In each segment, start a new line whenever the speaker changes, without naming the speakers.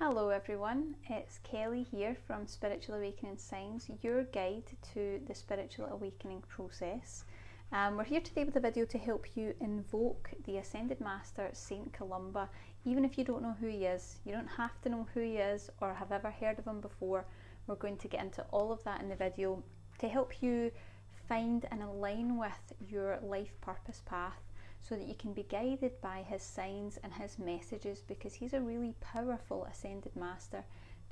Hello everyone, it's Kelly here from Spiritual Awakening Signs, your guide to the spiritual awakening process. We're here today with a video to help you invoke the Ascended Master St Columba. Even if you don't know who he is, you don't have to know who he is or have ever heard of him before. We're going to get into all of that in the video to help you find and align with your life purpose path, so that you can be guided by his signs and his messages, because he's a really powerful Ascended Master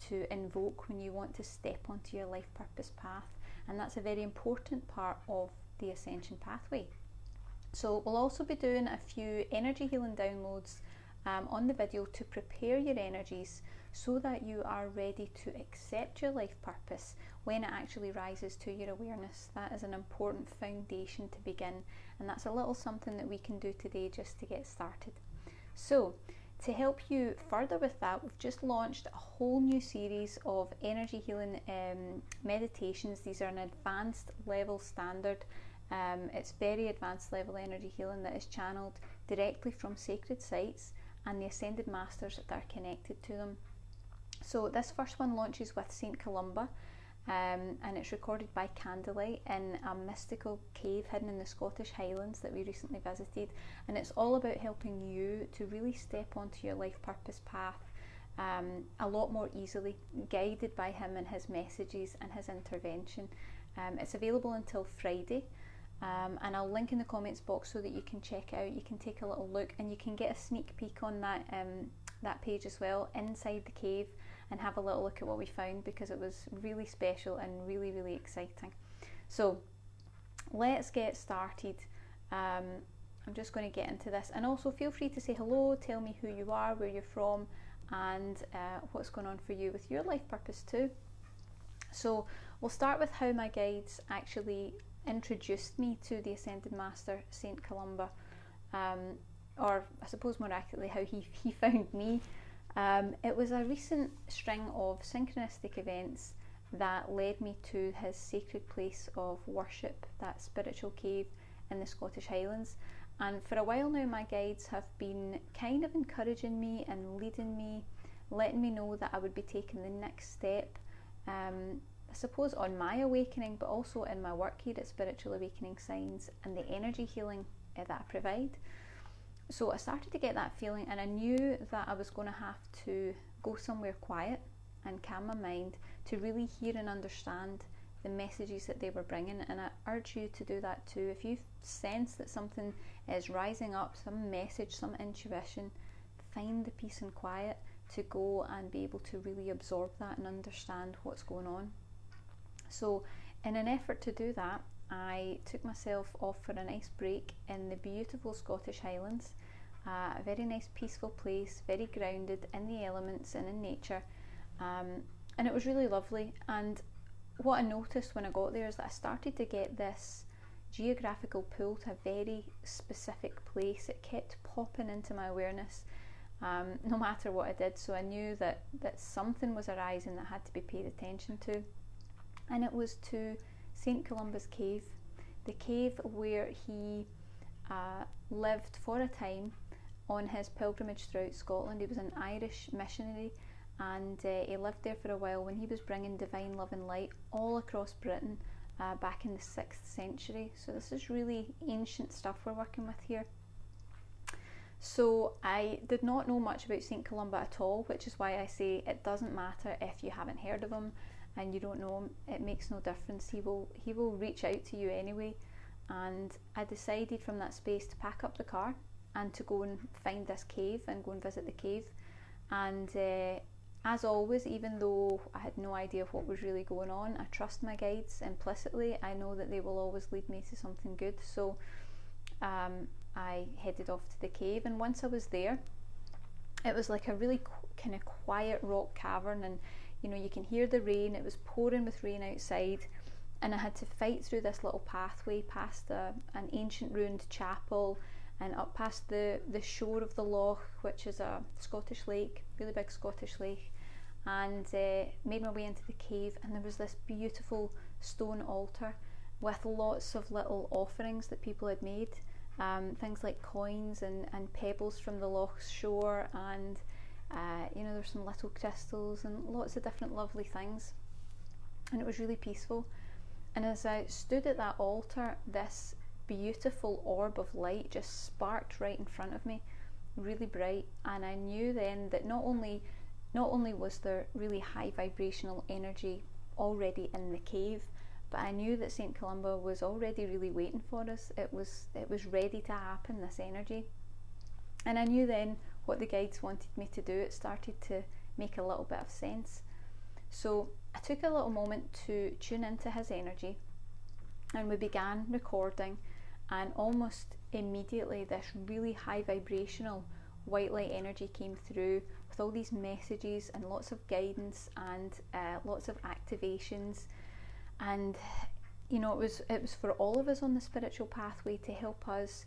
to invoke when you want to step onto your life purpose path, and that's a very important part of the ascension pathway. So we'll also be doing a few energy healing downloads on the video to prepare your energies so that you are ready to accept your life purpose when it actually rises to your awareness. That is an important foundation to begin, and that's a little something that we can do today just to get started. So to help you further with that, we've just launched a whole new series of energy healing meditations. These are an advanced level standard. It's very advanced level energy healing that is channeled directly from sacred sites and the Ascended Masters that are connected to them. So this first one launches with St Columba, and it's recorded by candlelight in a mystical cave hidden in the Scottish Highlands that we recently visited, and it's all about helping you to really step onto your life purpose path a lot more easily, guided by him and his messages and his intervention. It's available until Friday, and I'll link in the comments box so that you can check out, you can take a little look, and you can get a sneak peek on that page as well, inside the cave, and have a little look at what we found, because it was really special and really, really exciting. So let's get started. I'm just going to get into this, and also feel free to say hello, tell me who you are, where you're from, and what's going on for you with your life purpose too. So we'll start with how my guides actually introduced me to the Ascended Master St Columba, or I suppose more accurately how he found me. It was a recent string of synchronistic events that led me to his sacred place of worship, that spiritual cave in the Scottish Highlands. And for a while now, my guides have been kind of encouraging me and leading me, letting me know that I would be taking the next step, I suppose on my awakening, but also in my work here at Spiritual Awakening Signs and the energy healing that I provide. So I started to get that feeling, and I knew that I was going to have to go somewhere quiet and calm my mind to really hear and understand the messages that they were bringing. And I urge you to do that too. If you sense that something is rising up, some message, some intuition, find the peace and quiet to go and be able to really absorb that and understand what's going on. So in an effort to do that, I took myself off for a nice break in the beautiful Scottish Highlands, a very nice peaceful place, very grounded in the elements and in nature, and it was really lovely. And what I noticed when I got there is that I started to get this geographical pull to a very specific place. It kept popping into my awareness no matter what I did, so I knew that something was arising that had to be paid attention to, and it was to St Columba's cave, the cave where he lived for a time on his pilgrimage throughout Scotland. He was an Irish missionary, and he lived there for a while when he was bringing divine love and light all across Britain back in the 6th century. So this is really ancient stuff we're working with here. So I did not know much about St Columba at all, which is why I say it doesn't matter if you haven't heard of him and you don't know him. It makes no difference. He will reach out to you anyway. And I decided from that space to pack up the car and to go and find this cave and go and visit the cave. And as always, even though I had no idea what was really going on, I trust my guides implicitly. I know that they will always lead me to something good. So I headed off to the cave, and once I was there, it was like a really kind of quiet rock cavern, and you can hear the rain. It was pouring with rain outside, and I had to fight through this little pathway past an ancient ruined chapel and up past the shore of the loch, which is a Scottish lake, really big Scottish lake, and made my way into the cave. And there was this beautiful stone altar with lots of little offerings that people had made, things like coins and pebbles from the loch's shore, and You know, there's some little crystals and lots of different lovely things, and it was really peaceful. And as I stood at that altar, this beautiful orb of light just sparked right in front of me, really bright. And I knew then that not only was there really high vibrational energy already in the cave, but I knew that St Columba was already really waiting for us. It was ready to happen, this energy. And I knew then what the guides wanted me to do. It started to make a little bit of sense. So I took a little moment to tune into his energy, and we began recording, and almost immediately this really high vibrational white light energy came through with all these messages and lots of guidance and lots of activations. And you know, it was for all of us on the spiritual pathway to help us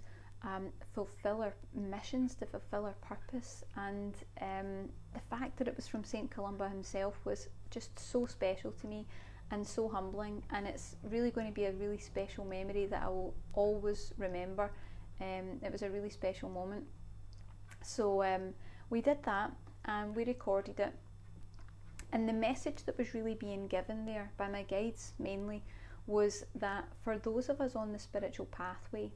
fulfill our missions, to fulfill our purpose. And the fact that it was from St Columba himself was just so special to me and so humbling, and it's really going to be a really special memory that I will always remember. It was a really special moment. So we did that, and we recorded it, and the message that was really being given there by my guides mainly was that for those of us on the spiritual pathway,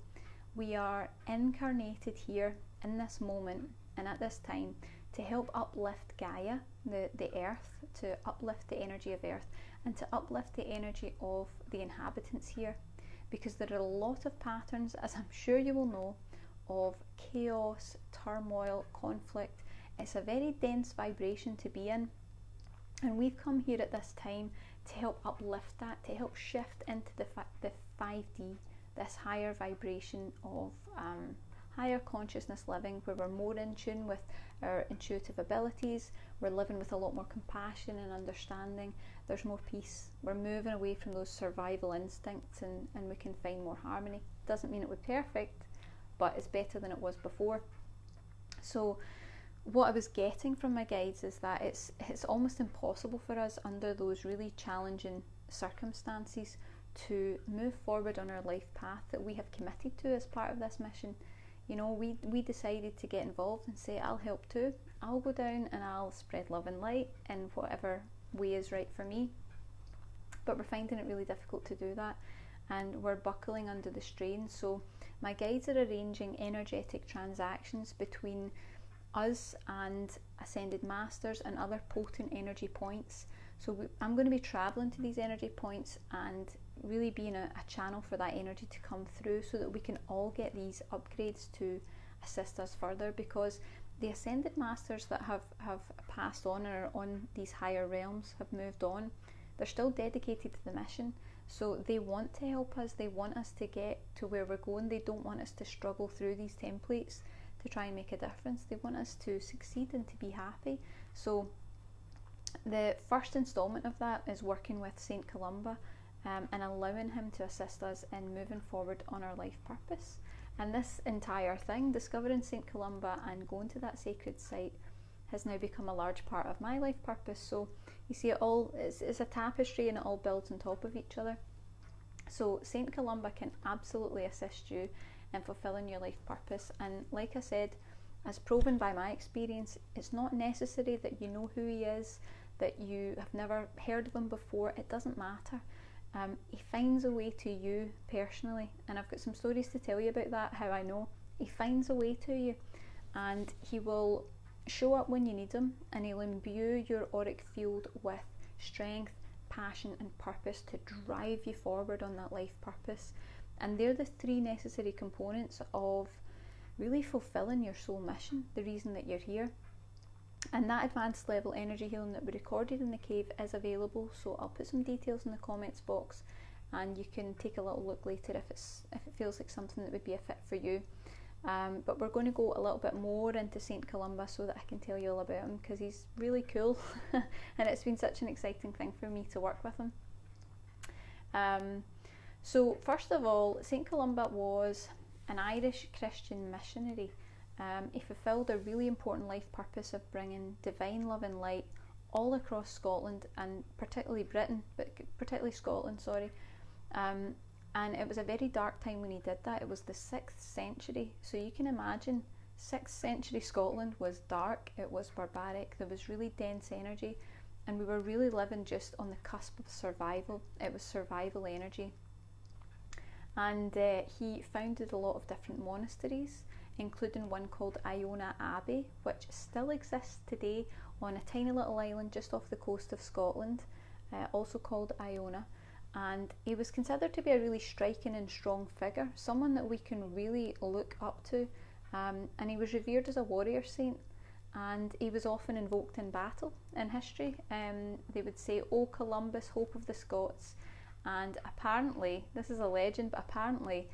we are incarnated here in this moment and at this time to help uplift Gaia, the earth, to uplift the energy of earth, and to uplift the energy of the inhabitants here, because there are a lot of patterns, as I'm sure you will know, of chaos, turmoil, conflict. It's a very dense vibration to be in, and we've come here at this time to help uplift that, to help shift into the 5D, this higher vibration of higher consciousness living, where we're more in tune with our intuitive abilities, we're living with a lot more compassion and understanding, there's more peace, we're moving away from those survival instincts, and we can find more harmony. Doesn't mean it was perfect, but it's better than it was before. So what I was getting from my guides is that it's almost impossible for us under those really challenging circumstances to move forward on our life path that we have committed to as part of this mission. You know, we decided to get involved and say, I'll help too. I'll go down and I'll spread love and light in whatever way is right for me. But we're finding it really difficult to do that, and we're buckling under the strain. So my guides are arranging energetic transactions between us and ascended masters and other potent energy points. So I'm going to be traveling to these energy points and really being a channel for that energy to come through, so that we can all get these upgrades to assist us further, because the ascended masters that have passed on or are on these higher realms, have moved on, they're still dedicated to the mission. So they want to help us, they want us to get to where we're going. They don't want us to struggle through these templates to try and make a difference. They want us to succeed and to be happy. So the first installment of that is working with St Columba and allowing him to assist us in moving forward on our life purpose. And this entire thing, discovering St Columba and going to that sacred site, has now become a large part of my life purpose. So you see, it all it's a tapestry, and it all builds on top of each other. So St Columba can absolutely assist you in fulfilling your life purpose. And like I said, as proven by my experience, it's not necessary that you know who he is, that you have never heard of him before. It doesn't matter. He finds a way to you personally, and I've got some stories to tell you about that, how I know. He finds a way to you, and he will show up when you need him, and he'll imbue your auric field with strength, passion and purpose to drive you forward on that life purpose. And they're the three necessary components of really fulfilling your soul mission, the reason that you're here. And that advanced level energy healing that we recorded in the cave is available, so I'll put some details in the comments box, and you can take a little look later if it feels like something that would be a fit for you. But we're going to go a little bit more into St Columba so that I can tell you all about him, because he's really cool and it's been such an exciting thing for me to work with him. So first of all, St Columba was an Irish Christian missionary. He fulfilled a really important life purpose of bringing divine love and light all across Scotland, and particularly Britain, but particularly Scotland, sorry. And it was a very dark time when he did that. It was the 6th century, so you can imagine 6th century Scotland was dark, it was barbaric, there was really dense energy, and we were really living just on the cusp of survival. It was survival energy. And he founded a lot of different monasteries, including one called Iona Abbey, which still exists today on a tiny little island just off the coast of Scotland, also called Iona. And he was considered to be a really striking and strong figure, someone that we can really look up to. And he was revered as a warrior saint, and he was often invoked in battle in history. They would say, "O Columbus, hope of the Scots." And apparently, this is a legend, but apparently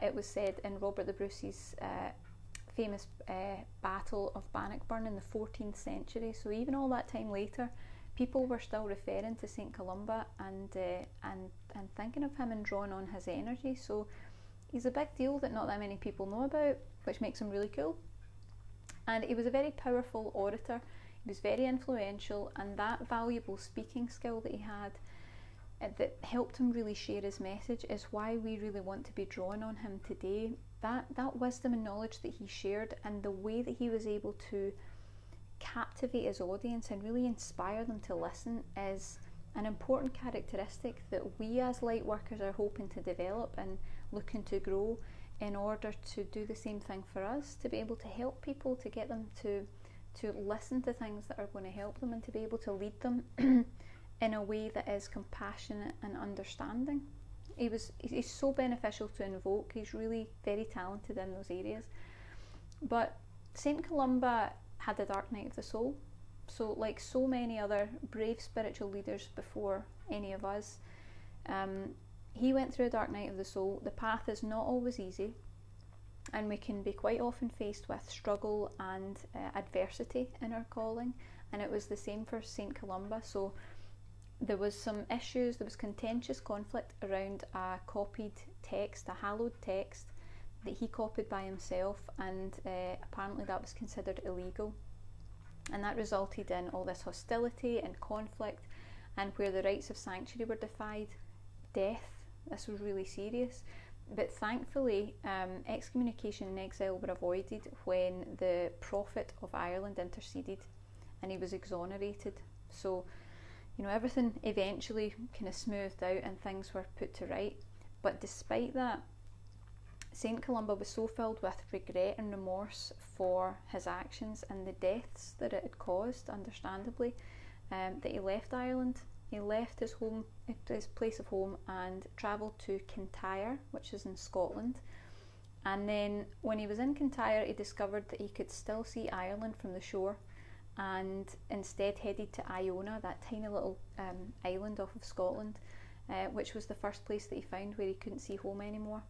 it was said in Robert the Bruce's famous Battle of Bannockburn in the 14th century. So even all that time later, people were still referring to St Columba and thinking of him and drawing on his energy. So he's a big deal that not that many people know about, which makes him really cool. And he was a very powerful orator. He was very influential, and that valuable speaking skill that he had that helped him really share his message is why we really want to be drawing on him today. That wisdom and knowledge that he shared, and the way that he was able to captivate his audience and really inspire them to listen, is an important characteristic that we as light workers are hoping to develop and looking to grow, in order to do the same thing for us, to be able to help people, to get them to listen to things that are going to help them, and to be able to lead them in a way that is compassionate and understanding. He's so beneficial to invoke. He's really very talented in those areas. But St Columba had a dark night of the soul. So like so many other brave spiritual leaders before any of us, he went through a dark night of the soul. The path is not always easy, and we can be quite often faced with struggle and adversity in our calling, and it was the same for St Columba. So there was some issues, there was contentious conflict around a copied text, a hallowed text that he copied by himself, and apparently that was considered illegal, and that resulted in all this hostility and conflict, and where the rights of sanctuary were defied, death. This was really serious. But thankfully, excommunication and exile were avoided when the Prophet of Ireland interceded and he was exonerated. So, everything eventually kind of smoothed out and things were put to right. But despite that, St Columba was so filled with regret and remorse for his actions and the deaths that it had caused, understandably, that he left Ireland. He left his place of home, and travelled to Kintyre, which is in Scotland. And then when he was in Kintyre, he discovered that he could still see Ireland from the shore, and instead headed to Iona, that tiny little island off of Scotland, which was the first place that he found where he couldn't see home anymore.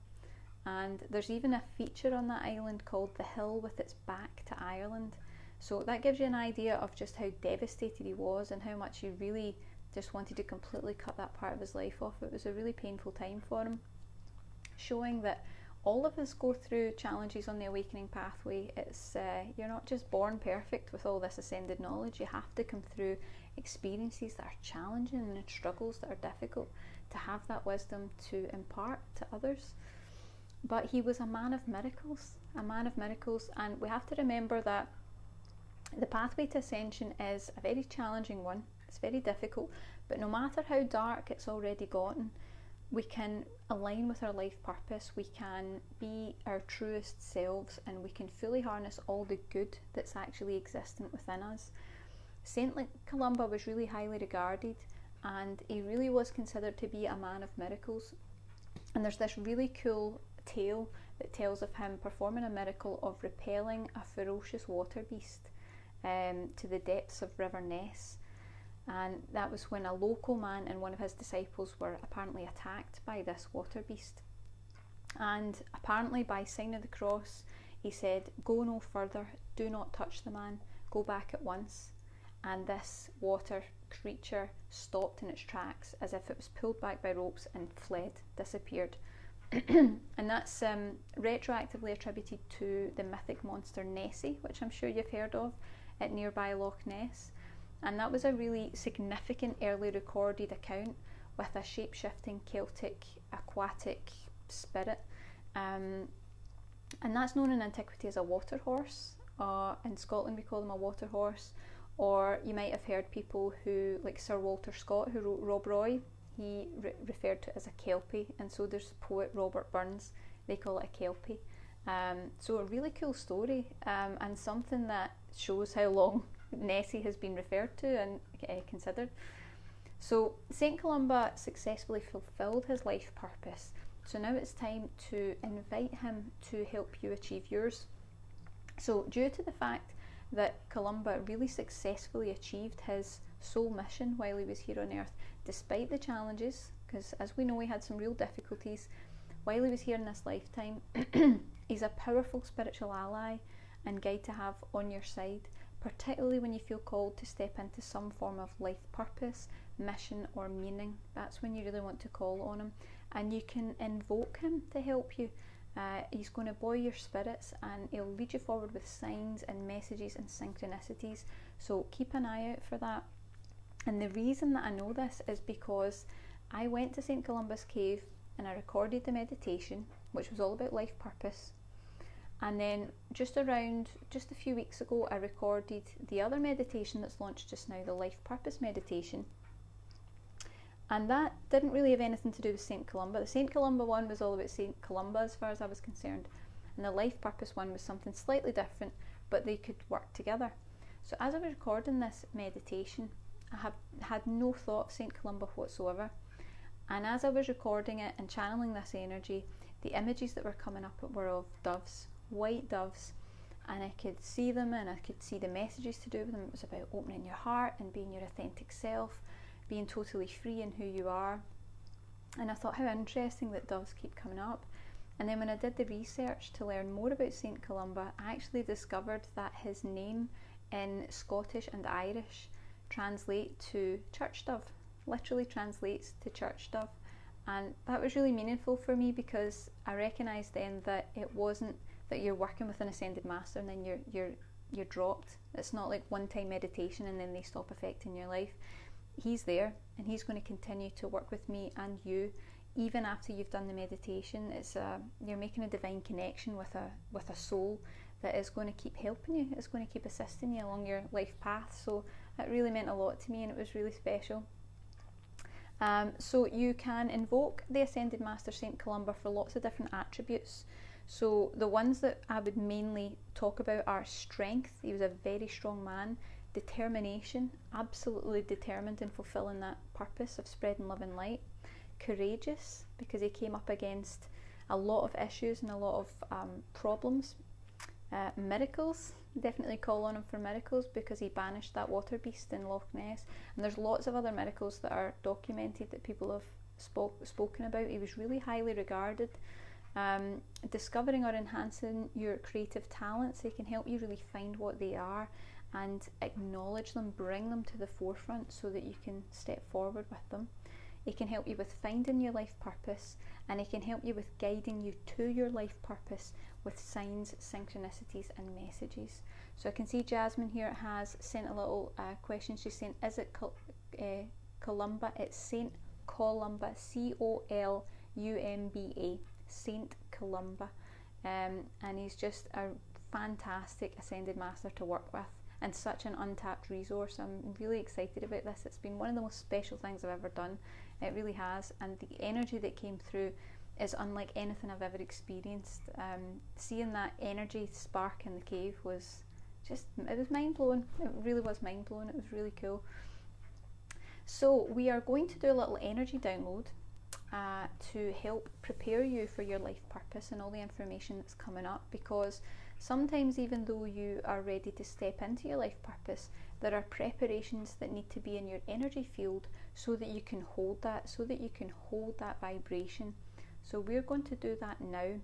And there's even a feature on that island called the Hill with its back to Ireland. So that gives you an idea of just how devastated he was and how much he really just wanted to completely cut that part of his life off. It was a really painful time for him, showing that all of us go through challenges on the awakening pathway. It's you're not just born perfect with all this ascended knowledge. You have to come through experiences that are challenging and struggles that are difficult to have that wisdom to impart to others. But he was a man of miracles, and we have to remember that the pathway to ascension is a very challenging one. It's very difficult, but no matter how dark it's already gotten, we can align with our life purpose, we can be our truest selves, and we can fully harness all the good that's actually existent within us. St Columba was really highly regarded, and he really was considered to be a man of miracles. And there's this really cool tale that tells of him performing a miracle of repelling a ferocious water beast to the depths of River Ness. And that was when a local man and one of his disciples were apparently attacked by this water beast. And apparently by sign of the cross, he said, "Go no further, do not touch the man, go back at once." And this water creature stopped in its tracks as if it was pulled back by ropes and fled, disappeared. And that's retroactively attributed to the mythic monster Nessie, which I'm sure you've heard of, at nearby Loch Ness. And that was a really significant early recorded account with a shape-shifting Celtic aquatic spirit And that's known in antiquity as a water horse. In Scotland we call them a water horse, or you might have heard people who, like Sir Walter Scott, who wrote Rob Roy, he referred to it as a kelpie, and so there's the poet Robert Burns, they call it a kelpie. So a really cool story, and something that shows how long Nessie has been referred to and considered. So St Columba successfully fulfilled his life purpose, so now it's time to invite him to help you achieve yours. So due to the fact that Columba really successfully achieved his soul mission while he was here on earth, despite the challenges, because as we know he had some real difficulties while he was here in this lifetime, he's a powerful spiritual ally and guide to have on your side, particularly when you feel called to step into some form of life purpose, mission or meaning. That's when you really want to call on him, and you can invoke him to help you. He's going to buoy your spirits and he'll lead you forward with signs and messages and synchronicities, so keep an eye out for that. And the reason that I know this is because I went to St Columba's cave and I recorded the meditation, which was all about life purpose, and then just a few weeks ago I recorded the other meditation that's launched just now, the life purpose meditation. And that didn't really have anything to do with St Columba. The St Columba one was all about St Columba as far as I was concerned, and the life purpose one was something slightly different, but they could work together. So as I was recording this meditation, I had no thought of St Columba whatsoever, and as I was recording it and channeling this energy, the images that were coming up were of doves, white doves, and I could see them and I could see the messages to do with them. It was about opening your heart and being your authentic self, being totally free in who you are. And I thought, how interesting that doves keep coming up. And then when I did the research to learn more about St Columba, I actually discovered that his name in Scottish and Irish translate to church dove, literally translates to church dove. And that was really meaningful for me, because I recognised then that it wasn't that you're working with an ascended master and then you're dropped. It's not like one-time meditation and then they stop affecting your life. He's there and he's going to continue to work with me and you even after you've done the meditation. You're making a divine connection with a soul that is going to keep helping you, it's going to keep assisting you along your life path. So that really meant a lot to me and it was really special. So you can invoke the Ascended Master St Columba for lots of different attributes. So the ones that I would mainly talk about are strength. He was a very strong man. Determination, absolutely determined in fulfilling that purpose of spreading love and light. Courageous, because he came up against a lot of issues and a lot of problems. Miracles, definitely call on him for miracles, because he banished that water beast in Loch Ness, and there's lots of other miracles that are documented that people have spoken about. He was really highly regarded. Discovering or enhancing your creative talents, he can help you really find what they are and acknowledge them, bring them to the forefront so that you can step forward with them. It can help you with finding your life purpose, and it can help you with guiding you to your life purpose with signs, synchronicities and messages. So I can see Jasmine here has sent a little question. She's saying, is it Columba? It's St Columba, Columba, St Columba, and he's just a fantastic Ascended Master to work with and such an untapped resource. I'm really excited about this. It's been one of the most special things I've ever done. It really has, and the energy that came through is unlike anything I've ever experienced. Seeing that energy spark in the cave was just, it was mind-blowing. It really was mind-blowing. It was really cool. So we are going to do a little energy download to help prepare you for your life purpose and all the information that's coming up, because sometimes even though you are ready to step into your life purpose, there are preparations that need to be in your energy field so that you can hold that vibration. So we're going to do that now.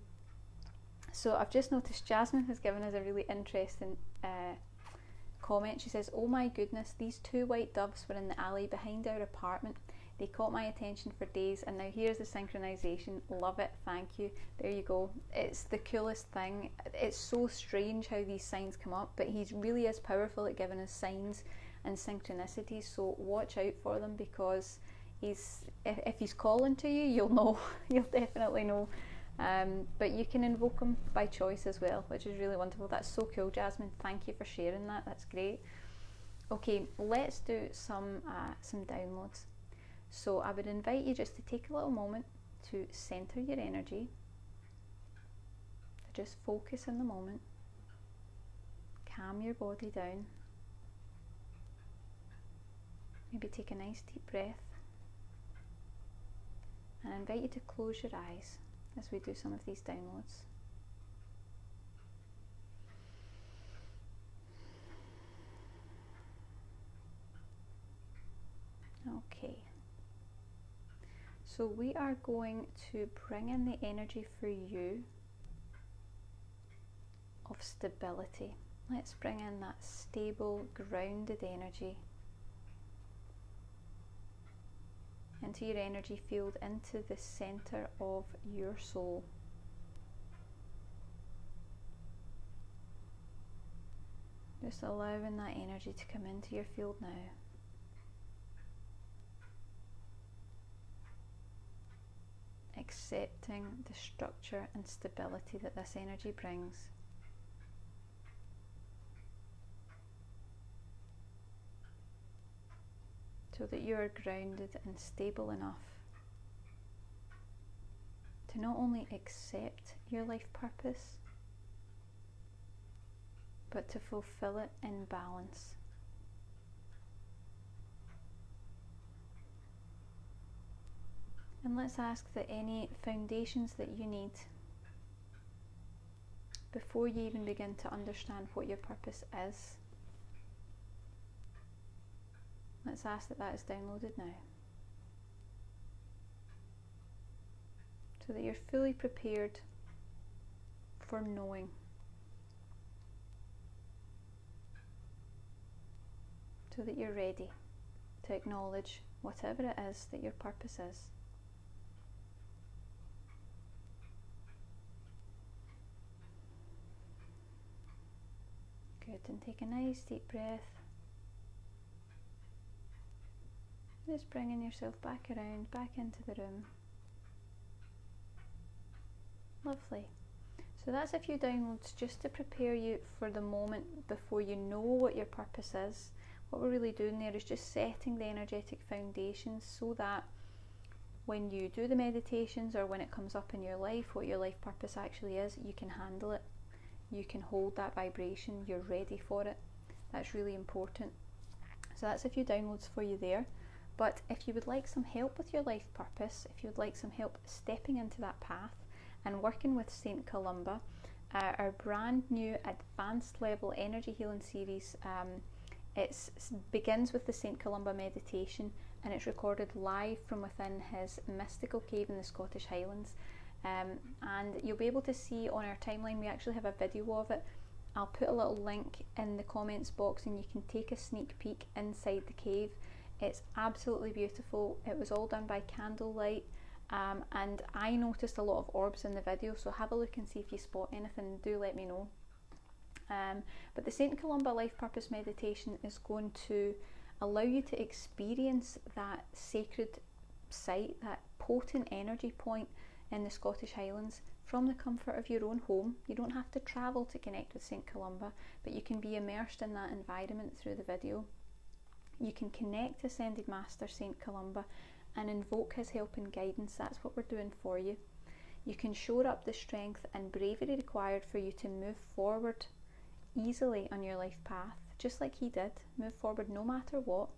So I've just noticed Jasmine has given us a really interesting comment. She says, oh my goodness, these two white doves were in the alley behind our apartment. They caught my attention for days, and now here's the synchronization. Love it, thank you. There you go. It's the coolest thing. It's so strange how these signs come up, but he really is powerful at giving us signs and synchronicities, so watch out for them, because if he's calling to you, you'll know. You'll definitely know. But you can invoke them by choice as well, which is really wonderful. That's so cool, Jasmine. Thank you for sharing that. That's great. Okay, let's do some downloads. So I would invite you just to take a little moment to center your energy, to just focus in the moment, calm your body down, maybe take a nice deep breath, and I invite you to close your eyes as we do some of these downloads. Okay, so we are going to bring in the energy for you of stability. Let's bring in that stable, grounded energy into your energy field, into the center of your soul. Just allowing that energy to come into your field now. Accepting the structure and stability that this energy brings. So that you are grounded and stable enough to not only accept your life purpose, but to fulfill it in balance. And let's ask that any foundations that you need before you even begin to understand what your purpose is, let's ask that that is downloaded now, so that you're fully prepared for knowing, so that you're ready to acknowledge whatever it is that your purpose is. Good, and take a nice deep breath. Just bringing yourself back around, back into the room. Lovely. So that's a few downloads just to prepare you for the moment before you know what your purpose is. What we're really doing there is just setting the energetic foundations so that when you do the meditations or when it comes up in your life, what your life purpose actually is, you can handle it. You can hold that vibration, you're ready for it. That's really important. So that's a few downloads for you there. But if you would like some help with your life purpose, if you would like some help stepping into that path and working with St Columba, our brand new advanced level energy healing series, it begins with the St Columba meditation, and it's recorded live from within his mystical cave in the Scottish Highlands. And you'll be able to see on our timeline, we actually have a video of it. I'll put a little link in the comments box and you can take a sneak peek inside the cave. It's absolutely beautiful. It was all done by candlelight, and I noticed a lot of orbs in the video, so have a look and see if you spot anything. Do let me know. But the St Columba Life Purpose Meditation is going to allow you to experience that sacred site, that potent energy point in the Scottish Highlands from the comfort of your own home. You don't have to travel to connect with St Columba, but you can be immersed in that environment through the video. You can connect to Ascended Master St Columba and invoke his help and guidance. That's what we're doing for you. You can shore up the strength and bravery required for you to move forward easily on your life path, just like he did. Move forward no matter what.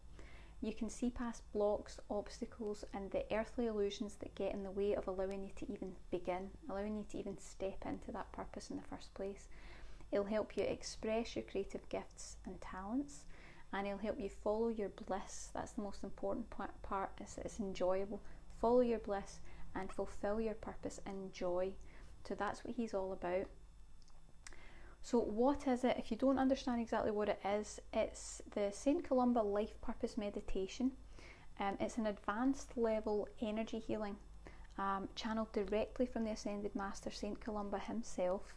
You can see past blocks, obstacles, and the earthly illusions that get in the way of allowing you to even begin, allowing you to even step into that purpose in the first place. It'll help you express your creative gifts and talents, and it'll help you follow your bliss. That's the most important part, is it's enjoyable. Follow your bliss and fulfill your purpose in joy. So that's what he's all about. So what is it? If you don't understand exactly what it is, it's the St Columba Life Purpose Meditation. It's an advanced level energy healing, channeled directly from the Ascended Master St Columba himself.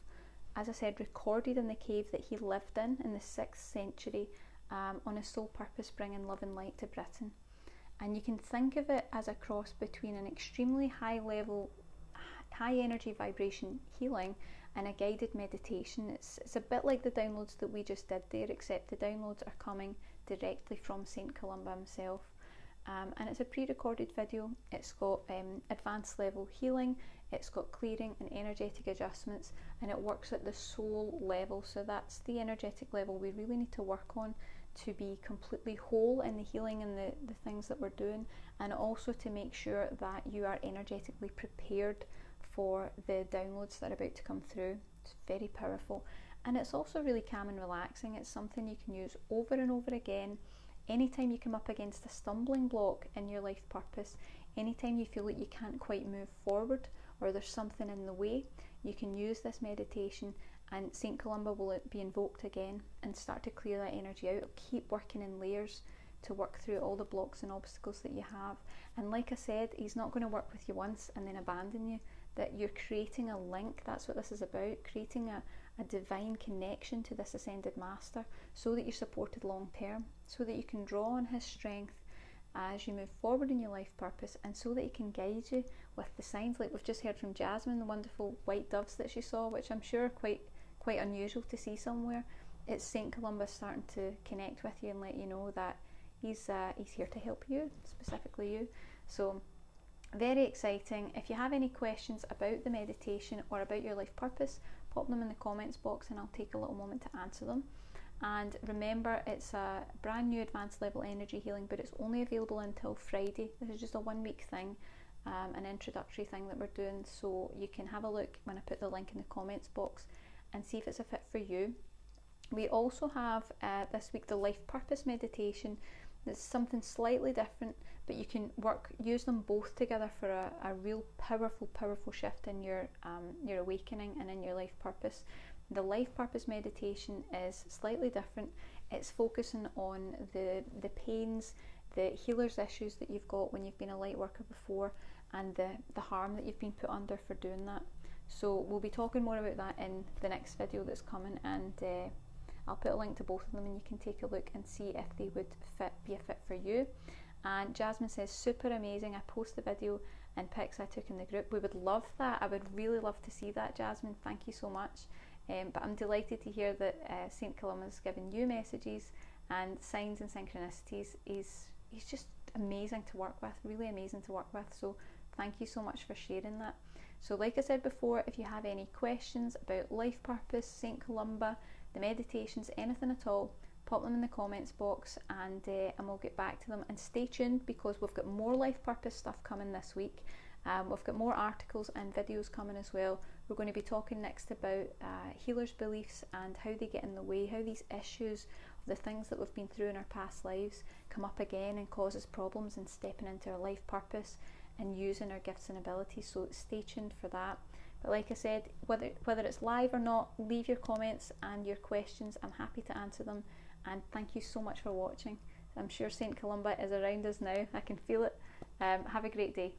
As I said, recorded in the cave that he lived in the 6th century, on his sole purpose, bringing love and light to Britain. And you can think of it as a cross between an extremely high high energy vibration healing and a guided meditation. It's a bit like the downloads that we just did there, except the downloads are coming directly from St Columba himself. And it's a pre-recorded video. It's got advanced level healing, it's got clearing and energetic adjustments, and it works at the soul level. So that's the energetic level we really need to work on to be completely whole in the healing and the things that we're doing, and also to make sure that you are energetically prepared for the downloads that are about to come through. It's very powerful, and it's also really calm and relaxing. It's something you can use over and over again. Anytime you come up against a stumbling block in your life purpose, anytime you feel like you can't quite move forward or there's something in the way, you can use this meditation and St Columba will be invoked again and start to clear that energy out. Keep working in layers to work through all the blocks and obstacles that you have. And like I said, he's not going to work with you once and then abandon you. That you're creating a link. That's what this is about, creating a divine connection to this ascended master, so that you're supported long term, so that you can draw on his strength as you move forward in your life purpose, and so that he can guide you with the signs, like we've just heard from Jasmine, the wonderful white doves that she saw, which I'm sure are quite unusual to see somewhere. It's St Columba starting to connect with you and let you know that he's here to help you, specifically you. So very exciting. If you have any questions about the meditation or about your life purpose, pop them in the comments box and I'll take a little moment to answer them. And remember, it's a brand new advanced level energy healing, but it's only available until Friday. This is just a 1 week thing, an introductory thing that we're doing, so you can have a look when I put the link in the comments box and see if it's a fit for you. We also have this week the life purpose meditation. It's something slightly different, but you can use them both together for a real powerful shift in your awakening and in your life purpose. The life purpose meditation is slightly different. It's focusing on the pains, the healer's issues that you've got when you've been a light worker before, and the harm that you've been put under for doing that. So we'll be talking more about that in the next video that's coming, and I'll put a link to both of them and you can take a look and see if they would be a fit for you. And Jasmine says, super amazing, I post the video and pics I took in the group. We would love that. I would really love to see that, Jasmine. Thank you so much. But I'm delighted to hear that St Columba has given you messages and signs and synchronicities. He's just amazing to work with, really amazing to work with. So thank you so much for sharing that. So like I said before, if you have any questions about life purpose, St Columba, the meditations, anything at all, pop them in the comments box and we'll get back to them. And stay tuned, because we've got more life purpose stuff coming this week. We've got more articles and videos coming as well. We're going to be talking next about healers' beliefs and how they get in the way, how these issues of the things that we've been through in our past lives come up again and cause us problems in stepping into our life purpose and using our gifts and abilities. So stay tuned for that. But like I said, whether it's live or not, leave your comments and your questions. I'm happy to answer them. And thank you so much for watching. I'm sure St Columba is around us now. I can feel it. Have a great day.